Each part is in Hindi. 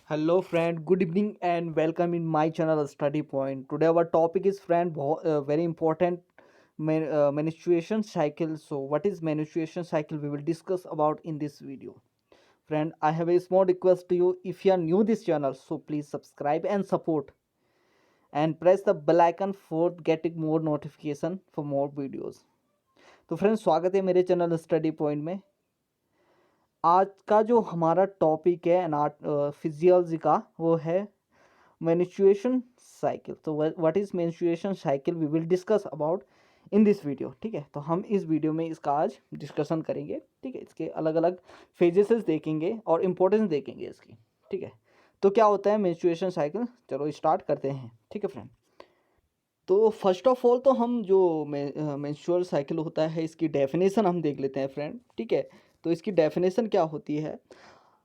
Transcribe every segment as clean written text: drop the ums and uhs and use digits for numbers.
Hello friend, good evening and welcome in my channel Study Point. Today our topic is friend very important menstruation cycle. So what is menstruation cycle we will discuss about in this video. Friend, I have a small request to you. If you are new this channel, so please subscribe and support and press the bell icon for getting more notification for more videos. तो फ्रेंड्स स्वागत है मेरे चैनल स्टडी पॉइंट में। आज का जो हमारा टॉपिक है फिजियोलॉजी का वो है मेंस्ट्रुएशन साइकिल। तो what is menstruation cycle we will discuss about in this video. ठीक है, तो हम इस वीडियो में इसका आज डिस्कशन करेंगे। ठीक है, इसके अलग अलग फेजेसेस देखेंगे और इम्पोर्टेंस देखेंगे इसकी। ठीक है, तो क्या होता है मेंस्ट्रुएशन साइकिल, चलो स्टार्ट करते हैं। ठीक है फ्रेंड, तो फर्स्ट ऑफ ऑल तो हम जो मेंस्ट्रुअल साइकिल होता है इसकी डेफिनेशन हम देख लेते हैं फ्रेंड। ठीक है, तो इसकी डेफिनेशन क्या होती है?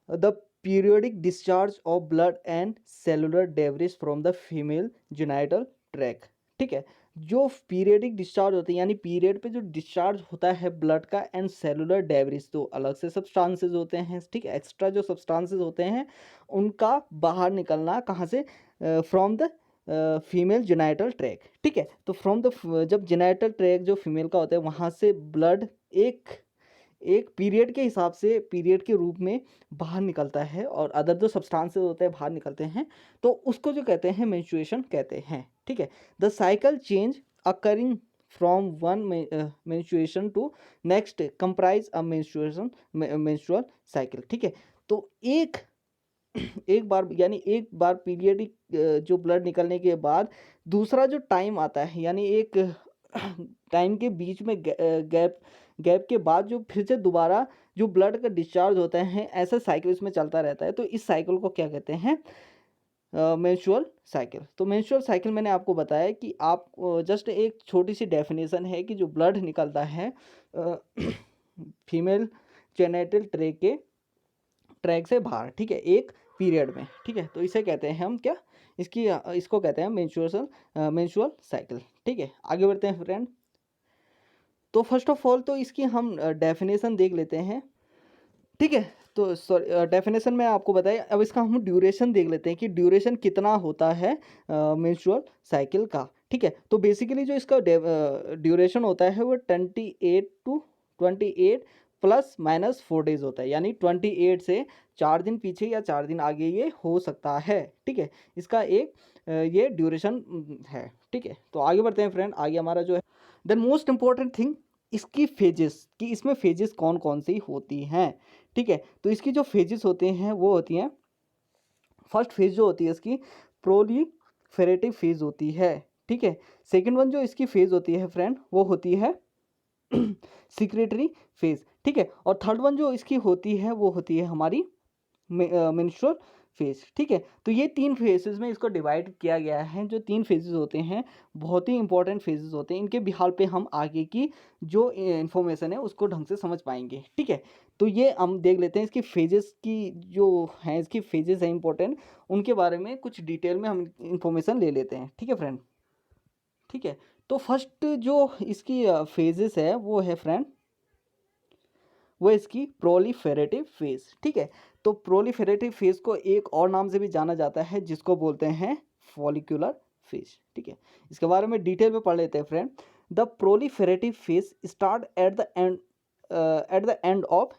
The periodic discharge of blood and cellular debris from the female genital track. ठीक है, जो पीरियडिक डिस्चार्ज होते हैं यानी पीरियड पे जो डिस्चार्ज होता है ब्लड का एंड सेलुलर डेब्रिस, तो अलग से सब्सटेंसेस होते हैं। ठीक है, एक्स्ट्रा जो सब्सटेंसेस होते हैं उनका बाहर निकलना कहाँ से? From the female genital track. ठीक है, तो फ्रॉम द जब जेनिटल ट्रैक जो फीमेल का होता है वहाँ से ब्लड एक एक पीरियड के हिसाब से पीरियड के रूप में बाहर निकलता है और अदर जो सब्सटेंसेस होते हैं बाहर निकलते हैं, तो उसको जो कहते हैं मेंस्ट्रुएशन कहते हैं। ठीक है, the cycle change occurring from one menstruation to next comprise a menstrual cycle. ठीक है, तो एक बार यानी एक बार पीरियडिक जो ब्लड निकलने के बाद दूसरा जो टाइम आता है यानी एक टाइम के बीच में गैप के बाद जो फिर से दोबारा जो ब्लड का डिस्चार्ज होता है, ऐसा साइकिल इसमें चलता रहता है। तो इस साइकिल को क्या कहते हैं? Menstrual cycle. तो मेंस्ट्रुअल साइकिल मैंने आपको बताया कि आप जस्ट एक छोटी सी डेफिनेशन है कि जो ब्लड निकलता है फीमेल जेनिटल ट्रैक से बाहर। ठीक है, एक पीरियड में। ठीक है, तो इसे कहते हैं हम क्या? इसको कहते हैं मेंस्ट्रुअल साइकिल। ठीक है, आगे बढ़ते हैं फ्रेंड। तो फर्स्ट ऑफ ऑल तो इसकी हम डेफिनेशन देख लेते हैं। ठीक है, तो सॉरी डेफिनेशन में आपको बताया, अब इसका हम ड्यूरेशन देख लेते हैं कि ड्यूरेशन कितना होता है मेंस्ट्रुअल साइकिल का। ठीक है, तो बेसिकली जो इसका ड्यूरेशन होता है वो 28 प्लस माइनस 4 डेज होता है, यानी 28 से 4 दिन पीछे या 4 दिन आगे ये हो सकता है। ठीक है, इसका एक ये ड्यूरेशन है। ठीक है, तो आगे बढ़ते हैं फ्रेंड। आगे हमारा जो है देन मोस्ट इंपॉर्टेंट थिंग इसकी फेजेस, कि इसमें फेजेस कौन कौन सी होती हैं। ठीक है, तो इसकी जो फेजेस होते हैं वो होती हैं, फर्स्ट फेज जो होती है इसकी प्रोलीफेरेटिव फेज होती है। ठीक है, सेकंड वन जो इसकी फेज होती है फ्रेंड वो होती है सिक्रेटरी फेज। ठीक है, और थर्ड वन जो इसकी होती है वो होती है हमारी मेंस्ट्रुअल फेज। ठीक है, तो ये 3 फेजेस में इसको डिवाइड किया गया है। जो 3 फेजेस होते हैं बहुत ही इंपॉर्टेंट फेजेस होते हैं, इनके बिहार पे हम आगे की जो इंफॉर्मेशन है उसको ढंग से समझ पाएंगे। ठीक है, तो ये हम देख लेते हैं इसकी फेजेस की जो हैं, इसकी फेजेस हैं इंपॉर्टेंट, उनके बारे में कुछ डिटेल में हम इंफॉर्मेशन ले लेते हैं। ठीक है फ्रेंड। ठीक है, तो फर्स्ट जो इसकी फेजेस है वो है फ्रेंड वो इसकी प्रोलिफेरेटिव फेज। ठीक है, तो प्रोलिफेरेटिव फेज को एक और नाम से भी जाना जाता है जिसको बोलते हैं फॉलिकुलर फेज। ठीक है, इसके बारे में डिटेल में पढ़ लेते हैं friend. The proliferative phase start at the end of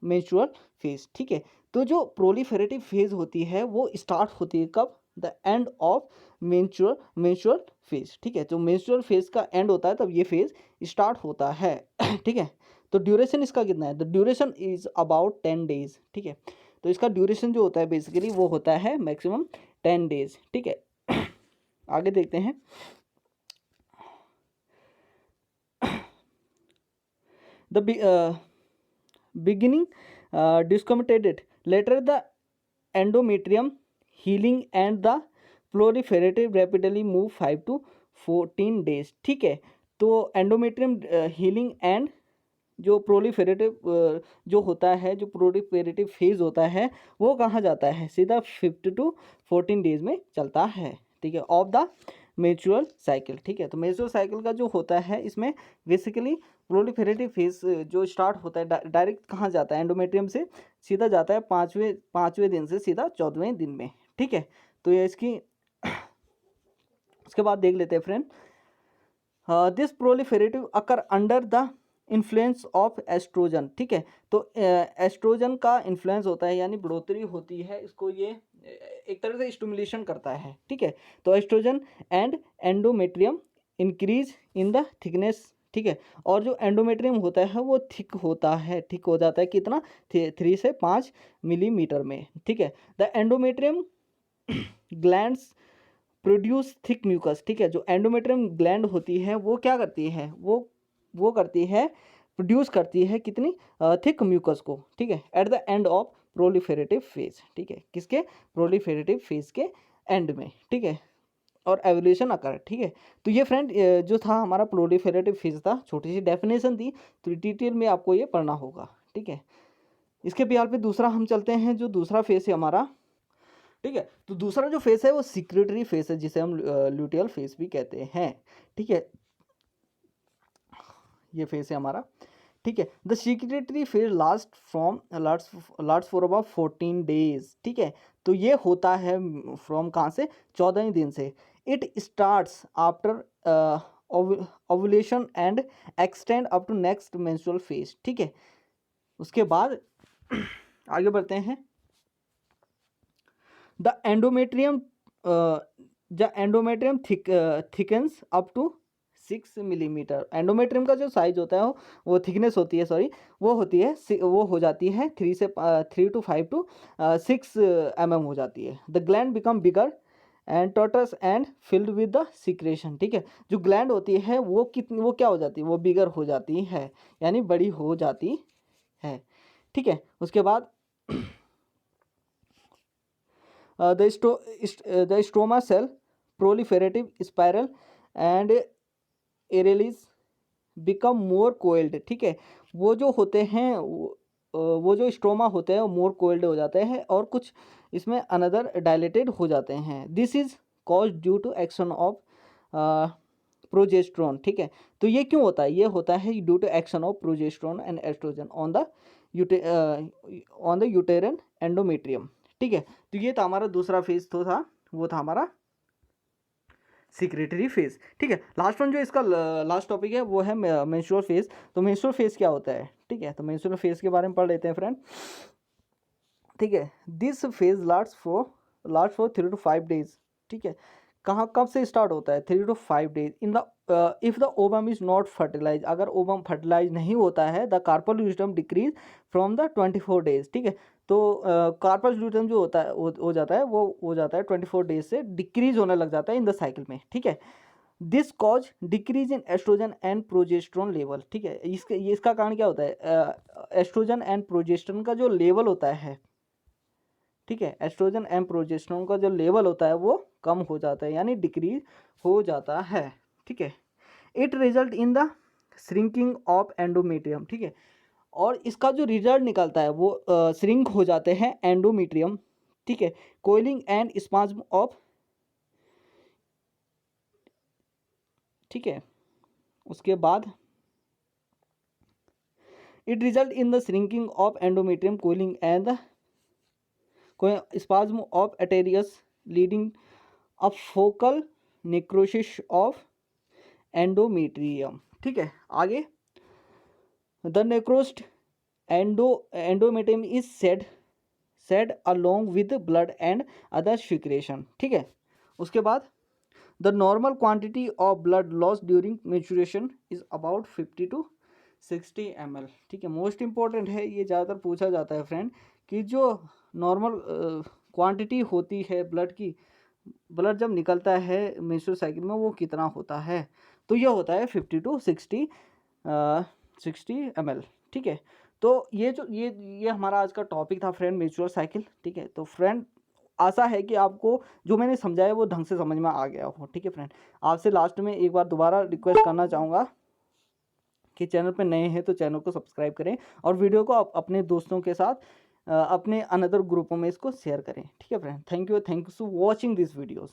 menstrual phase. ठीक है, तो जो प्रोलिफेरेटिव फेज होती है वो स्टार्ट होती है कब? The end of menstrual phase. ठीक है, तो मेंस्ट्रुअल फेज का एंड होता है तब ये फेज स्टार्ट होता है। ठीक है, तो ड्यूरेशन इसका कितना है? The duration is about 10 days. ठीक है, तो इसका ड्यूरेशन जो होता है बेसिकली वो होता है मैक्सिमम 10 डेज। ठीक है, आगे देखते हैं। The beginning discombobulated, later the endometrium healing and the proliferative rapidly move 5 to 14 days। ठीक है, तो एंडोमेट्रियम हीलिंग एंड जो प्रोलिफेरेटिव जो होता है, जो प्रोलिफेरेटिव फेज होता है वो कहाँ जाता है? सीधा 5 to 14 डेज में चलता है। ठीक है, ऑफ द मेंस्ट्रुअल साइकिल। ठीक है, तो मेंस्ट्रुअल साइकिल का जो होता है इसमें बेसिकली प्रोलिफेरेटिव फेज जो स्टार्ट होता है डायरेक्ट कहाँ जाता है, एंडोमेट्रियम से सीधा जाता है पाँचवें दिन से सीधा 14वें दिन में। ठीक है, तो ये इसकी उसके बाद देख लेते हैं friend, this proliferative occur under the influence of oestrogen. ठीक है, तो एस्ट्रोजन का इन्फ्लुएंस होता है यानी बढ़ोतरी होती है, इसको ये एक तरह से स्टिमुलेशन करता है। ठीक है, तो estrogen and endometrium increase in the thickness. ठीक है, और जो एंडोमेट्रियम होता है वो थिक होता है, थिक हो जाता है कितना, 3 से 5 मिलीमीटर में। ठीक है, the endometrium glands produce thick mucus. ठीक है, जो एंडोमेट्रियम ग्लैंड होती है वो क्या करती है, वो करती है, प्रोड्यूस करती है कितनी, थिक म्यूकस को। ठीक है, at the end of proliferative phase. ठीक है, किसके, प्रोलिफेरेटिव फेज के एंड में। ठीक है, और एवोल्यूशन अकर। ठीक है, तो ये फ्रेंड जो था हमारा प्रोलिफेरेटिव फेज था, छोटी सी डेफिनेशन थी, तो डिटेल में आपको ये पढ़ना होगा। ठीक है, इसके बिहार पे दूसरा हम चलते हैं, जो दूसरा फेज है हमारा। ठीक है, तो दूसरा जो फेस है वो सिक्रेटरी फेस है, जिसे हम ल्यूटियल फेस भी कहते हैं। ठीक है, ये फेस है हमारा। ठीक है, the secretary phase last for about 14 days. ठीक है, तो ये होता है फ्रॉम कहाँ से, 14वें दिन से। It starts after ovulation and extend up to next menstrual phase. ठीक है, उसके बाद आगे बढ़ते हैं। The endometrium thickens up to 6 millimetre. Endometrium का जो साइज होता है वो थिकनेस होती है, सॉरी, वो होती है, वो हो जाती है 3 to 5 to 6 mm हो जाती है। The gland become bigger and टॉटस and filled with the secretion. ठीक है, जो ग्लैंड होती है वो क्या हो जाती है, वो बिगर हो जाती है, यानी बड़ी हो जाती है। ठीक है, उसके बाद the stroma cell proliferative spiral and areoles become more coiled। ठीक है, वो जो होते हैं वो जो स्ट्रोमा होते हैं वो मोर कोइल्ड हो जाते हैं और कुछ इसमें अनदर डायलेटेड हो जाते हैं। This is cause due to action of progesterone. ठीक है, तो ये क्यों होता है, ये होता है due to action of progesterone and estrogen on the uterine endometrium. ठीक है, तो ये था हमारा दूसरा फेज, तो था वो था हमारा सिक्रेटरी फेज। ठीक है, लास्ट वन जो इसका लास्ट टॉपिक है वो है मेंस्ट्रुअल फेज। तो मेंस्ट्रुअल फेज क्या होता है, ठीक है, तो मेंस्ट्रुअल फेज के बारे में पढ़ लेते हैं फ्रेंड। ठीक है, this phase last for 3 to 5 days. ठीक है, कहाँ कब से स्टार्ट होता है, 3 to 5 days in the if the ovum is not fertilize. अगर ओवम फर्टिलाइज नहीं होता है, the corpus luteum decrease from the 24 days. ठीक है, तो कार्पल ल्यूटेम जो होता है वो हो जाता है, वो हो जाता है 24 डेज से डिक्रीज होने लग जाता है इन द साइकिल में। ठीक है, this cause decrease in estrogen and progesterone level. ठीक है, इसका कारण क्या होता है, एस्ट्रोजन एंड प्रोजेस्ट्रॉन का जो लेवल होता है, ठीक है, एस्ट्रोजन एंड प्रोजेस्टेरोन का जो लेवल होता है वो कम हो जाता है, यानी डिक्रीज हो जाता है। ठीक है, it result in the shrinking of endometrium. ठीक है, और इसका जो रिजल्ट निकलता है वो श्रिंक हो जाते हैं एंडोमेट्रियम। ठीक है, कोइलिंग एंड स्पाज्म ऑफ। ठीक है, उसके बाद it result in the shrinking of endometrium, coiling and the spasm of arterius leading a focal necrosis of endometrium। ठीक है, आगे the necrosed endometrium is shed along with blood and other secretion। ठीक है, उसके बाद the normal quantity of blood loss during menstruation is about 50 to 60 ml। ठीक है, मोस्ट इंपॉर्टेंट है, ये ज़्यादातर पूछा जाता है फ्रेंड कि जो नॉर्मल क्वांटिटी होती है ब्लड की, ब्लड जब निकलता है मेंस्ट्रुअल साइकिल में वो कितना होता है, तो ये होता है 50 to 60 ml। ठीक है, तो ये हमारा आज का टॉपिक था फ्रेंड, मेंस्ट्रुअल साइकिल। ठीक है, तो फ्रेंड आशा है कि आपको जो मैंने समझाया वो ढंग से समझ में आ गया हो। ठीक है फ्रेंड, आपसे लास्ट में एक बार दोबारा रिक्वेस्ट करना चाहूँगा कि चैनल पर नए हैं तो चैनल को सब्सक्राइब करें और वीडियो को अपने दोस्तों के साथ अपने अनदर ग्रुपों में इसको शेयर करें। ठीक है friend, thank you for watching this videos.